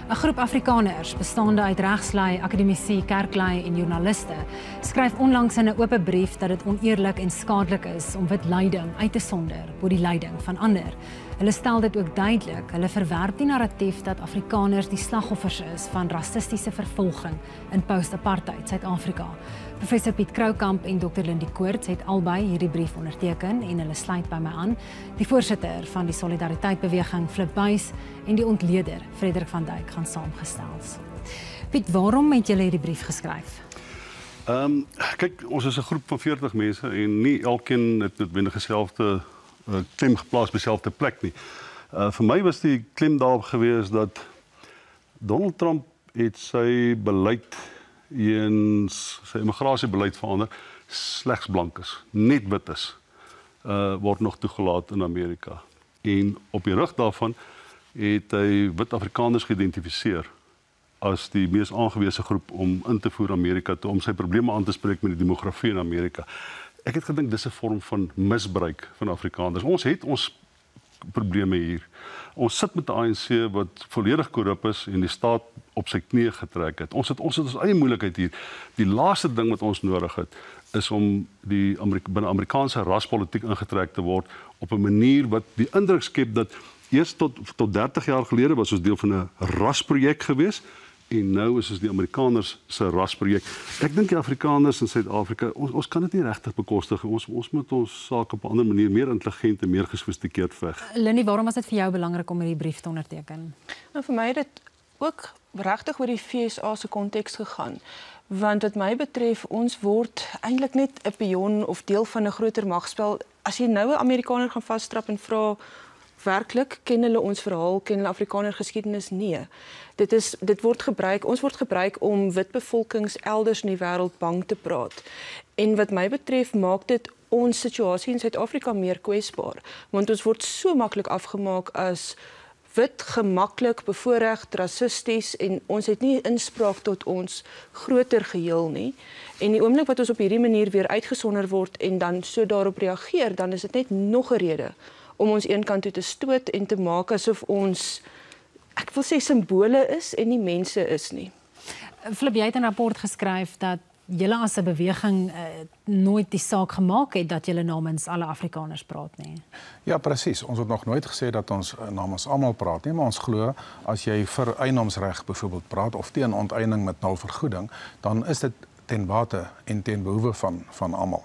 'n groep Afrikaners, bestaande uit regslui, akademici, kerklui en joernaliste, skryf onlangs in 'n oop brief dat dit oneerlik en skadelik is om wit lyding uit te sonder bo die lyding van ander. Hulle stel dit ook duidelik, hulle verwerp die narratief dat Afrikaners die slagoffers is van rassistiese vervolging in post-apartheid Suid-Afrika. Professor Piet Kroukamp en Dr. Lindy Koorts het albei hierdie brief onderteken en hulle sluit by my aan. Die voorsitter van die Solidariteitbeweging, Flip Buys, en die ontleder, Frederik van Dijk, gaan saamgestels. Piet, waarom het julle hierdie brief geskryf? Kyk, ons is 'n groep van 40 mense en nie elkeen het noodwendig dieselfde klem geplaas by dieselfde plek nie. Vir my was die klem daarop gewees dat Donald Trump het sy beleid sy immigrasiebeleid verander, slegs blank is, net wit is, word nog toegelaat in Amerika. En op die rug daarvan het hy wit Afrikaners geïdentifiseer as die mees aangewese groep om in te voer Amerika toe, om sy probleme aan te spreek met die demografie in Amerika. Ek het gedink dis 'n vorm van misbruik van Afrikaners. Ons het ons probleme hier. Ons sit met 'n ANC wat volledig korrup is en die staat op sy knieë getrek het. Ons het ons eie moeilikheid hier. Die laaste ding wat ons nodig het, is om binne Amerikaanse raspolitiek ingetrek te word op 'n manier wat die indruk skep dat eers tot 30 jaar gelede was ons deel van 'n rasprojek geweest. En nou is ons die Amerikaners se rasprojek. Ek dink die Afrikaners in Suid-Afrika, ons kan dit nie regtig bekostig. Ons moet ons saak op 'n ander manier, meer intelligent en meer gesofistikeerd veg. Lindy, waarom was dit vir jou belangrik om hierdie brief te onderteken? Nou, vir my het dit ook regtig oor die FSA se konteks gegaan. Want wat my betref, ons word eintlik net 'n pion of deel van 'n groter magspel. As jy nou 'n Amerikaner gaan vasstrap en vra, werklik ken hulle ons verhaal, ken hulle Afrikaner geskiedenis? Nee. Ons word gebruik om wit bevolkings elders in die wêreld bang te praat. En wat my betref maak dit ons situasie in Suid-Afrika meer kwesbaar, want ons word so maklik afgemaak as wit, gemaklik, bevoorreg, rassisties, en ons het nie inspraak tot ons groter geheel nie. En die oomblik wat ons op hierdie manier weer uitgesonder word en dan so daarop reageer, dan is dit net nog 'n rede om ons eenkant toe te stoot en te maak asof ons, ek wil sê, simbole is en nie mense is nie. Flip, jy het 'n rapport geskryf dat julle as 'n beweging nooit die saak gemaak het dat julle namens alle Afrikaners praat nie. Ja, presies. Ons het nog nooit gesê dat ons namens almal praat nie, maar ons glo as jy vir eienaarsreg byvoorbeeld praat of teen onteiening met 0 vergoeding, dan is dit ten bate en ten behoewe van almal.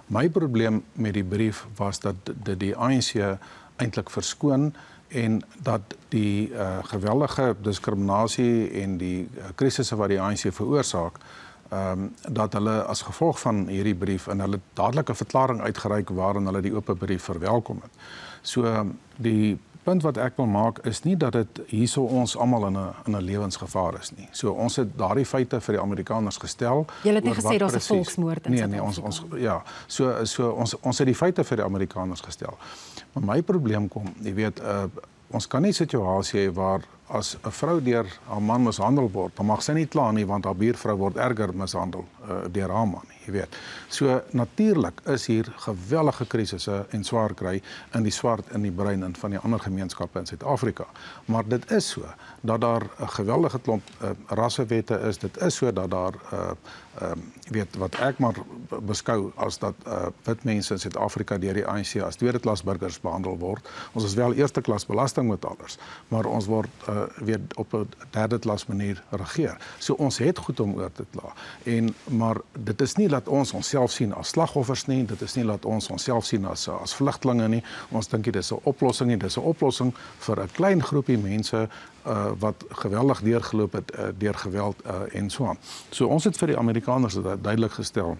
My probleem met die brief was dat die ANC eintlik verskoon en dat die geweldige diskriminasie en die krisisse wat die ANC veroorsaak, dat hulle as gevolg van hierdie brief en hulle dadelik 'n verklaring uitgereik waarin hulle die oop brief verwelkom het. So die punt wat ek wil maak is nie dat dit hierso ons almal in 'n lewensgevaar is nie. So ons het daardie feite vir die Amerikaners gestel. Jy het nie gesê daar's 'n volksmoord in Suid-Afrika. Ons het die feite vir die Amerikaners gestel. Maar my probleem kom, jy weet, ons kan nie 'n situasie hê waar as 'n vrou deur haar man mishandel word, dan mag sy nie kla nie want haar buurvrou word erger mishandel deur haar man, jy weet. So natuurlik is hier geweldige krisisse en swaar kry in die swart en die bruin en van die ander gemeenskappe in Suid-Afrika. Maar dit is so dat daar 'n geweldige klomp rassewette is. Dit is so dat daar weet wat ek maar beskou as dat wit mense in Suid-Afrika deur die ANC as tweede klas burgers behandel word. Ons is wel eerste klas belastingbetalers, maar ons word weer op 'n derde klas manier regeer. So ons het goed om oor te kla. Maar dit is nie dat ons onsself sien as slagoffers nie, dit is nie dat ons onsself sien as vlugtelinge nie. Ons dink dit is 'n oplossing nie, dis 'n oplossing vir 'n klein groepie mense wat geweldig deurgeloop het deur geweld en so aan. So ons het vir die Amerikaners duidelik gestel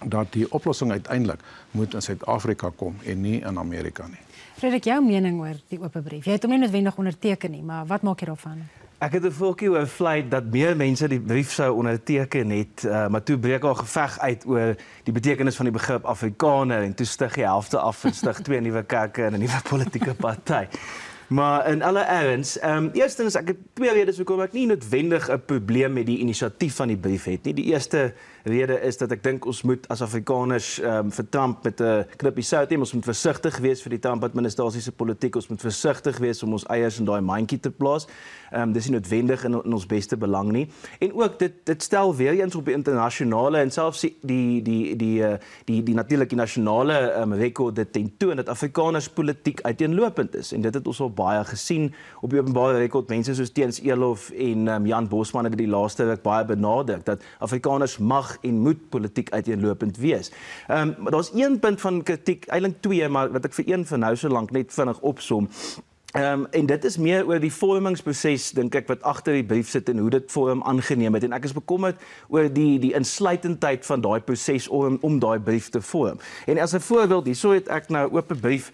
dat die oplossing uiteindelik moet in Suid-Afrika kom en nie in Amerika nie. Frederik, jou mening oor die oop brief? Jy het hom nie noodwendig onderteken nie, maar wat maak jy daarvan? Ek het 'n voeltjie oor vlei dat meer mense die brief sou onderteken het, maar toe breek al geveg uit oor die betekenis van die begrip Afrikaner en toe stig die helfte af en stig 2 nuwe kerke en 'n nuwe politieke party. Maar in alle erns, eerstens ek het twee redes hoekom ek nie noodwendig 'n probleem met die inisiatief van die brief het nie. Die eerste rede is dat ek dink ons moet as Afrikaners vir Trump met 'n knippie sout neem. Ons moet versigtig wees vir die Trump-administrasie se politiek. Ons moet versigtig wees om ons eiers in daai mandjie te plaas. Dis nie noodwendig in ons beste belang nie. En ook dit stel weer eens op die internasionale en selfs die natuurlik die nasionale rekord dit tentoon dat Afrikaners politiek uiteenlopend is. En dit het ons al baie gesien op die openbare rekord. Mense soos Teens Elof en Jan Bosman het die laaste week baie benadruk dat Afrikaners mag en moet politiek uiteenlopend wees. Maar daar's een punt van kritiek, eintlik twee, maar wat ek vir een vir nou so lank net vinnig opsom. En dit is meer oor die vormingsproses, dink ek, wat agter die brief sit en hoe dit vorm aangeneem het. En ek is bekommerd oor die insluitendheid van daai proses om daai brief te vorm. En as 'n voorbeeld, hierso het ek nou 'n oop brief.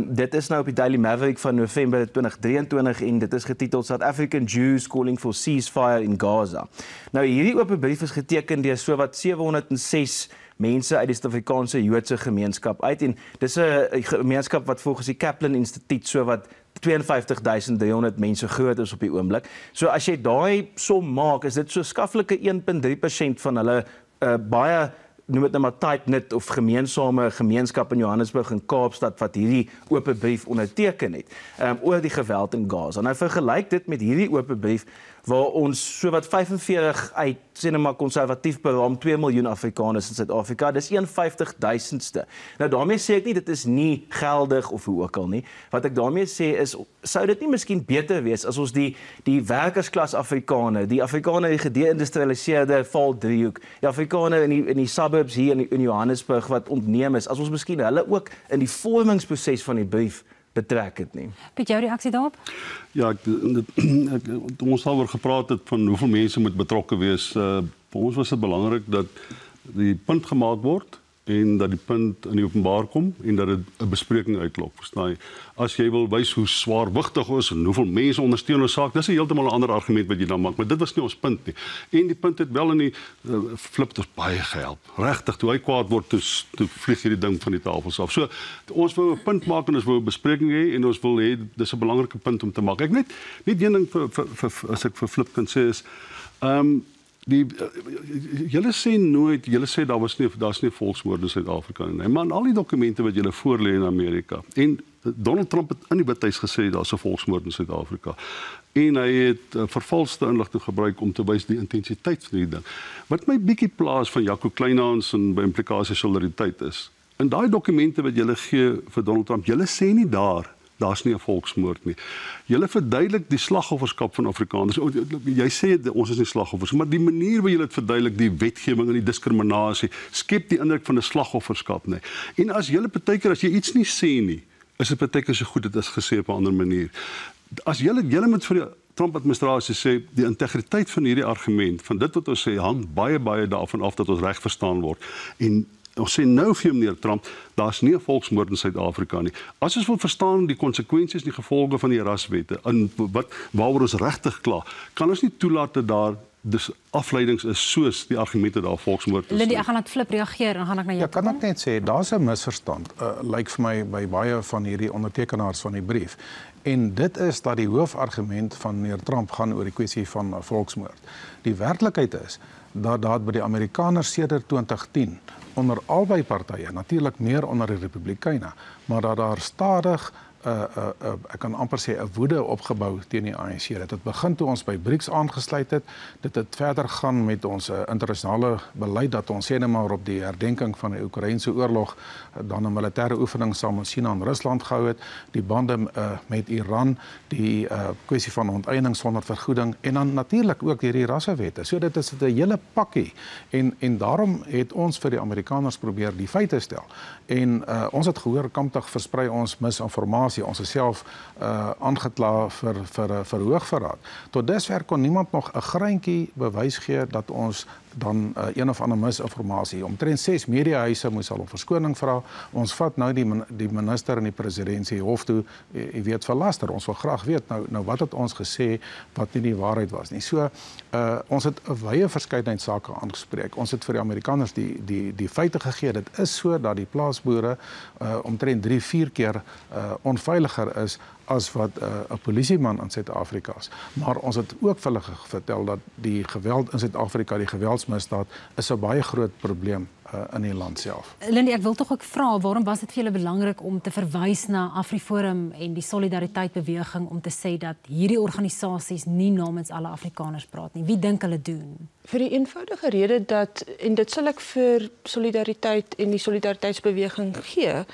Dit is nou op die Daily Maverick van November 2023 en dit is getiteld South African Jews calling for ceasefire in Gaza. Nou hierdie oop brief is geteken deur sowat 706 mense uit die Suid-Afrikaanse Joodse gemeenskap uit en dis 'n gemeenskap wat volgens die Kaplan Instituut sowat 52.300 mense groot is op die oomblik. So as jy daai som maak, is dit so skaflike 1.3% van hulle baie noem dit nou maar tight-knit of gemeensame gemeenskap in Johannesburg en Kaapstad wat hierdie oop brief onderteken het oor die geweld in Gaza. Nou vergelyk dit met hierdie oop brief waar ons sowat 45 uit sê net maar konservatief beraam 2 miljoen Afrikaners in Suid-Afrika. Dis 1/50.000ste. Nou daarmee sê ek nie dit is nie geldig of hoe ook al nie. Wat ek daarmee sê is sou dit nie miskien beter wees as ons die werkersklas Afrikaner, die Afrikaner in die gedeindustrialiseerde Vaal-driehoek, die Afrikaner in die suburbs hier in Johannesburg wat ontneem is, as ons miskien hulle ook in die vormingsproses van die brief betrek het nie. Piet, jou reaksie daarop? Ja, ons daaroor gepraat het van hoeveel mense moet betrokke wees. Vir ons was dit belangrik dat die punt gemaak word en dat die punt in die openbaar kom en dat dit 'n bespreking uitlok, verstaan jy? As jy wil wys hoe swaarwigtig ons en hoeveel mense ondersteun ons saak, dis heeltemal 'n ander argument wat jy dan maak, maar dit was nie ons punt nie. En die punt het wel in die flip het ons baie gehelp. Regtig, toe hy kwaad word, toe vlieg hierdie ding van die tafels af. So ons wou 'n punt maak en ons wou 'n bespreking hê en ons wil hê dis 'n belangrike punt om te maak. Ek net een ding as ek vir Flip kan sê is julle sê daar's nie volksmoord in Suid-Afrika nie, maar in al die dokumente wat julle voorlê in Amerika en Donald Trump het in die Bidhuis gesê daar's 'n volksmoord in Suid-Afrika en hy het vervalste inligting gebruik om te wys die intensiteit van hierdie ding. Wat my bietjie plaas van Jaco Kleinhans en by implikasie solidariteit is, in daai dokumente wat julle gee vir Donald Trump, julle sê nie daar's nie 'n volksmoord nie. Julle verduidelik die slagofferskap van Afrikaners. Jy sê ons is nie slagoffers, maar die manier hoe julle dit verduidelik, die wetgewing en die diskriminasie, skep die indruk van 'n slagofferskap, nee. En as julle partykeer as jy iets nie sê nie, is dit partykeer so goed dit is gesê op 'n ander manier. As julle moet vir die Trump-administrasie sê die integriteit van hierdie argument, van dit wat ons sê, hang baie daarvan af dat ons reg verstaan word. En ons sê nou vir meneer Trump, daar's nie 'n volksmoord in Suid-Afrika nie. As ons wil verstaan die konsekwensies en die gevolge van die raswette en waaroor ons regtig kla, kan ons nie toelaat dat daar dus afleidings is soos die argumente daar volksmoord is. Lindy, ek gaan laat Flip reageer en gaan ek na jou. Ja, kan ek net sê daar's 'n misverstand. Lyk vir my by baie van hierdie ondertekenaars van die brief. En dit is dat die hoofargument van meneer Trump gaan oor die kwessie van volksmoord. Die werklikheid is dat daar by die Amerikaners sedert 2010 onder albei partye, natuurlik meer onder die Republikeine, maar dat daar stadig ek kan amper sê 'n woede opgebou teen die ANC. Dit het begin toe ons by BRICS aangesluit het. Dit het verder gaan met ons internasionale beleid dat ons sê net maar op die herdenking van die Oekraïense oorlog dan 'n militêre oefening saam met China en Rusland gehou het, die bande met Iran, die kwessie van onteiening sonder vergoeding en dan natuurlik ook hierdie rassewette. So dit is 'n hele pakkie en daarom het ons vir die Amerikaners probeer die feite stel. En ons het gehoor kamptig versprei ons misinformasie. Ons is self aangekla vir hoogverraad. Tot dusver kon niemand nog 'n greintjie bewys gee dat ons dan een of ander misinformasie. Omtrent 6 mediahuise moes al om verskoning vra. Ons vat nou die minister en die presidentsie hof toe, jy weet, verlaster. Ons wil graag weet nou wat het ons gesê wat nie die waarheid was nie. So ons het 'n wye verskeidenheid sake aangespreek. Ons het vir die Amerikaners die feite gegee. Dit is so dat die plaasboere omtrent 3-4 keer onveiliger is as wat 'n polisieman in Suid-Afrika is. Maar ons het ook vir hulle vertel dat die geweld in Suid-Afrika, die geweldsmisdaad, is 'n baie groot probleem in die land self. Lindy, ek wil tog ook vra, waarom was dit vir julle belangrik om te verwys na AfriForum en die Solidariteit-beweging om te sê dat hierdie organisasies nie namens alle Afrikaners praat nie? Wie dink hulle doen? Vir die eenvoudige rede dat, en dit sal ek vir Solidariteit en die Solidariteitsbeweging gee,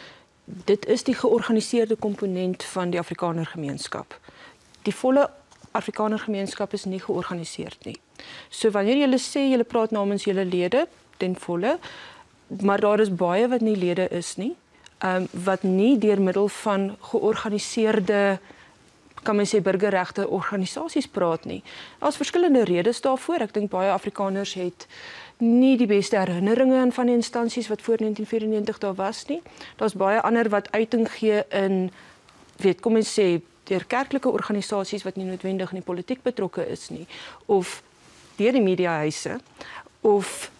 dit is die georganiseerde komponent van die Afrikanergemeenskap. Die volle Afrikanergemeenskap is nie georganiseerd nie. So wanneer julle sê julle praat namens julle lede, ten volle, maar daar is baie wat nie lede is nie, wat nie deur middel van georganiseerde, kan men sê, burgerregte organisasies praat nie. Daar's verskillende redes daarvoor. Ek dink baie Afrikaners het nie die beste herinneringe aan van die instansies wat voor 1994 daar was nie. Daar's baie ander wat uiting gee in, kom men sê, deur kerklike organisasies wat nie noodwendig in die politiek betrokke is nie, of deur die mediahuise, of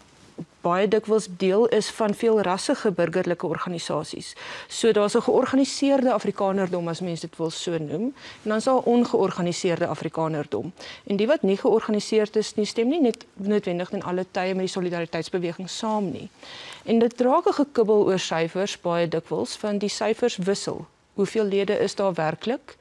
baie dikwels deel is van veel rassige burgerlike organisasies. So daar's 'n georganiseerde Afrikanerdom, as mense dit wil so noem, en dan is daar 'n ongeorganiseerde Afrikanerdom. En die wat nie georganiseerd is nie, stem nie net noodwendig in alle tye met die Solidariteitsbeweging saam nie. En dit raak 'n gekibbel oor syfers baie dikwels, want die syfers wissel. Hoeveel lede is daar werklik?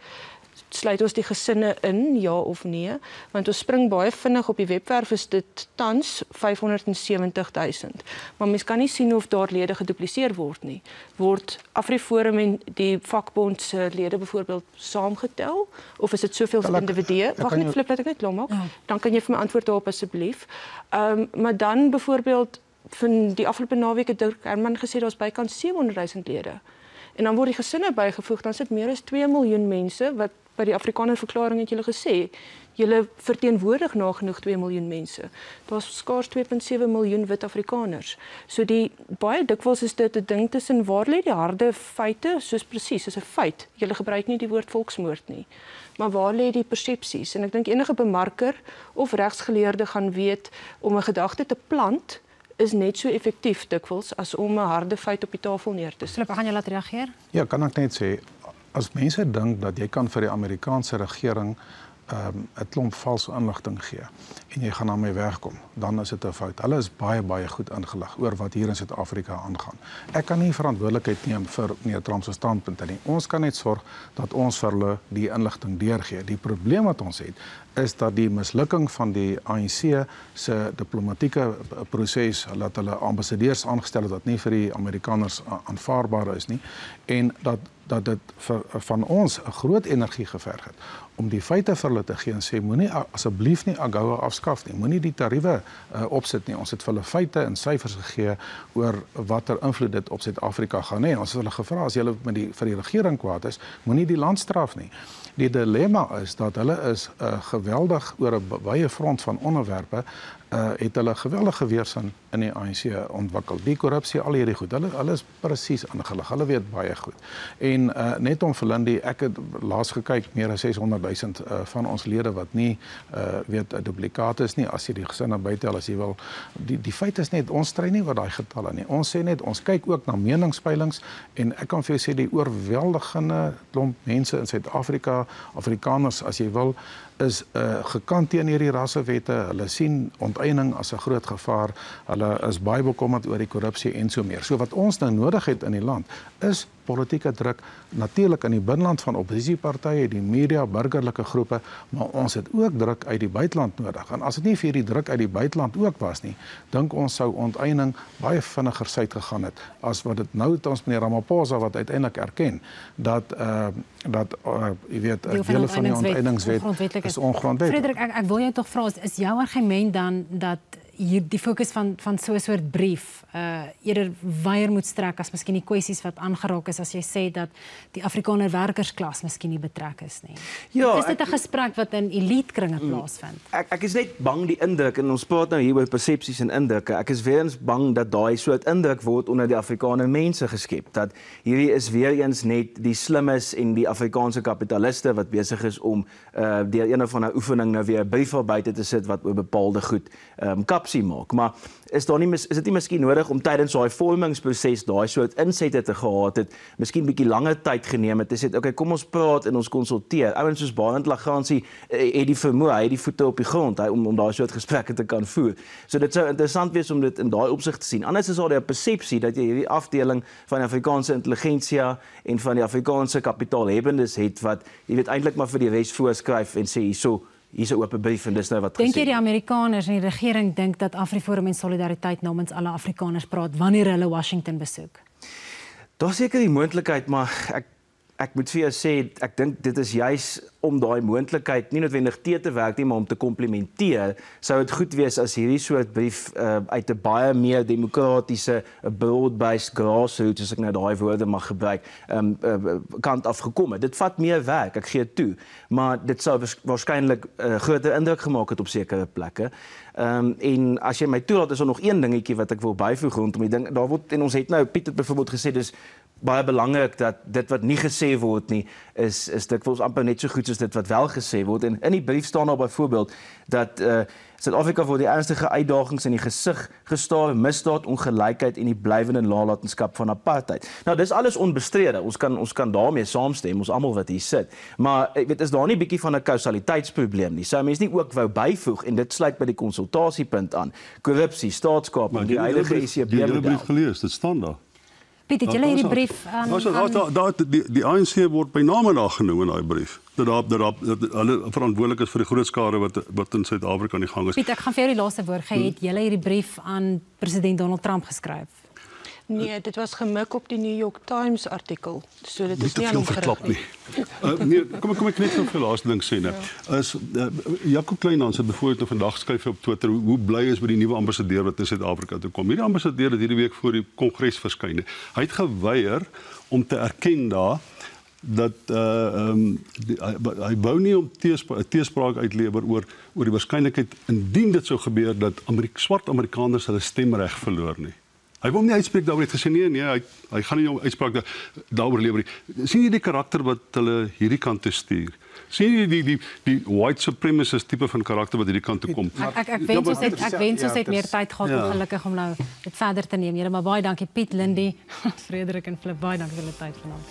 Sluit ons die gesinne in, ja of nee? Want ons spring baie vinnig op die webwerf, is dit tans 570.000. Maar mens kan nie sien of daar lede gedupliseer word nie. Word AfriForum en die vakbond se lede byvoorbeeld saamgetel? Of is dit soveel individue? Wag net, Flip, laat ek net klaar maak. Ja. Dan kan jy vir my antwoord daarop asseblief. Maar dan byvoorbeeld, van die afgelope naweek het Dirk Herman gesê daar's bykans 700.000 lede. En dan word die gesinne bygevoeg, dan sit meer as 2 miljoen mense wat by die Afrikanerverklaring het julle gesê, julle verteenwoordig nagenoeg 2 miljoen mense. Daar's skaars 2,7 miljoen wit Afrikaners. So baie dikwels is dit 'n ding tussen waar lê die harde feite, soos presies, is 'n feit. Julle gebruik nie die woord volksmoord nie. Maar waar lê die persepsies? En ek dink enige bemarker of regsgeleerde gaan weet om 'n gedagte te plant is net so effektief dikwels as om 'n harde feit op die tafel neer te sit. Gaan jy laat reageer? Ja, kan ek net sê, as mense dink dat jy kan vir die Amerikaanse regering 'n klomp valse inligting gee en jy gaan daarmee wegkom, dan is dit 'n fout. Hulle is baie goed ingelig oor wat hier in Suid-Afrika aangaan. Ek kan nie verantwoordelikheid neem vir meneer Trump se standpunte nie. Ons kan net sorg dat ons vir hulle die inligting deurgee. Die probleem wat ons het, is dat die mislukking van die ANC se diplomatieke proses, dat hulle ambassadeurs aangestel het wat nie vir die Amerikaners aanvaarbaar is nie, en dat dit van ons 'n groot energie geverg het om die feite vir hulle te gee en sê, moenie asseblief nie AGOA afskaf nie, moenie die tariewe opsit nie. Ons het vir hulle feite en syfers gegee oor watter invloed dit op Suid-Afrika gaan hê. Ons het hulle gevra, as julle vir die regering kwaad is, moenie die land straf nie. Die dilemma is dat hulle is geweldig oor 'n baie front van onderwerpe, het hulle geweldige weerstand in die ANC ontwikkel. Die korrupsie, al hierdie goed, hulle is presies ingelig, hulle weet baie goed. En net om vir Lindy, ek het laas gekyk, meer as 600.000 van ons lede wat nie weet 'n duplikaat is nie, as jy die gesinne bytel, as jy wil. Die feit is net, ons stry nie oor daai getalle nie. Ons sê net, ons kyk ook na meningspeilings, en ek kan vir jou sê, die oorweldigende klomp mense in Suid-Afrika, Afrikaners as jy wil, is gekant teen hierdie rassewette. Hulle sien onteiening as 'n groot gevaar. Hulle is baie bekommerd oor die korrupsie en so meer. So wat ons nou nodig het in die land is politieke druk, natuurlik in die binneland van oppositiepartye, die media, burgerlike groepe, maar ons het ook druk uit die buiteland nodig. En as dit nie vir die druk uit die buiteland ook was nie, dink ons sou onteiening baie vinniger suid gegaan het as wat dit nou het ons meneer Ramaphosa wat uiteindelik erken dat jy weet, dele van die onteieningswet is ongrondwettig. Frederik, ek wil jou tog vra, is jou argument dan dat hier die fokus van so 'n soort brief eerder weier moet strek as miskien die kwessies wat aangeraak is, as jy sê dat die Afrikaner werkersklas miskien nie betrek is nie? Ja, is dit 'n gesprek wat in elite-kringe plaasvind? Ek is net bang die indruk, en ons praat nou hier oor persepsies en indrukke, ek is weer eens bang dat daai soort indruk word onder die Afrikaner mense geskep, dat hierdie is weer eens net die slimmes en die Afrikaanse kapitaliste wat besig is om deur een of ander oefening nou weer 'n brief buite te sit wat oor bepaalde goed adapsie maak, maar is dit nie miskien nodig om tydens daai vormingsproses daai soort insette te gehad het, miskien bietjie langer tyd geneem het, te sê, okay, kom ons praat en ons konsulteer. Ouens soos Barend Lagransie het die vermoë, hy het die voete op die grond om daai soort gesprekke te kan voer. So dit sou interessant wees om dit in daai opsig te sien. Anders is daar die persepsie dat jy hierdie afdeling van die Afrikaanse intelligensia en van die Afrikaanse kapitaalhebbendes het wat jy weet eintlik maar vir die res voorskryf en sê hier's 'n oop brief en dis nou wat gesê. Dink jy die Amerikaners en die regering dink dat AfriForum en Solidariteit namens alle Afrikaners praat wanneer hulle Washington besoek? Daar seker die moontlikheid, maar ek moet vir jou sê, ek dink dit is juis om daai moontlikheid nie noodwendig te werk nie, maar om te komplementeer, sou dit goed wees as hierdie soort brief uit 'n baie meer demokratiese, broad-based grassroots, as ek nou daai woorde mag gebruik, kant af gekom het. Dit vat meer werk, ek gee toe, maar dit sou waarskynlik groter indruk gemaak het op sekere plekke. En as jy my toelaat, is daar nog een dingetjie wat ek wil byvoeg rondom die ding. Daar word, en ons het nou, Piet het byvoorbeeld gesê, dis baie belangrik dat dit wat nie gesê word nie, is dikwels amper net so goed soos dit wat wel gesê word. En in die brief staan daar byvoorbeeld dat Suid-Afrika word die ernstige uitdagings in die gesig gestaar, misdaad, ongelykheid en die blywende nalatenskap van apartheid. Nou dis alles onbestrede. Ons kan daarmee saamstem, ons almal wat hier sit. Maar ek weet, is daar nie bietjie van 'n kausaliteitsprobleem nie? Sou mense nie ook wou byvoeg en dit sluit by die konsultasiepunt aan. Korrupsie, staatskaping, die huidige ECB-model. Die brief gelees, dit staan daar. Piet, het julle hierdie brief aan die ANC word by name daar genoem in daai brief. Dat hulle verantwoordelik is vir die groot skade wat in Suid-Afrika aan die gang is. Piet, ek gaan vir jou die laaste woord gee. Het julle hierdie brief aan president Donald Trump geskryf? Nee, dit was gemik op die New York Times artikel. So dit is nie nie aan hom gerig nie. Nee, kom ek net vir die laaste ding sê, Jaco Kleinhans het byvoorbeeld vandag skryf op Twitter hoe bly is met die nuwe ambassadeur wat in Suid-Afrika toe kom. Hierdie ambassadeur het hierdie week voor die Kongres verskyn. Hy het geweier om te erken daar dat hy wou nie om teespraak uitlewer oor die waarskynlikheid indien dit sou gebeur dat swart Amerikaners hulle stemreg verloor nie. Hy wou nie uitspreek daaroor, het gesê nee, hy gaan nie om uitspraak daaroor lewer nie. Sien jy die karakter wat hulle hierdie kant toe stuur? Sien jy die white supremacist tipe van karakter wat hierdie kant toe kom? Ek wens ons het meer tyd gehad om gelukkig om nou dit verder te neem. Julle maar baie dankie Piet, Lindy, Frederik en Flip, baie dankie vir julle tyd vanaand.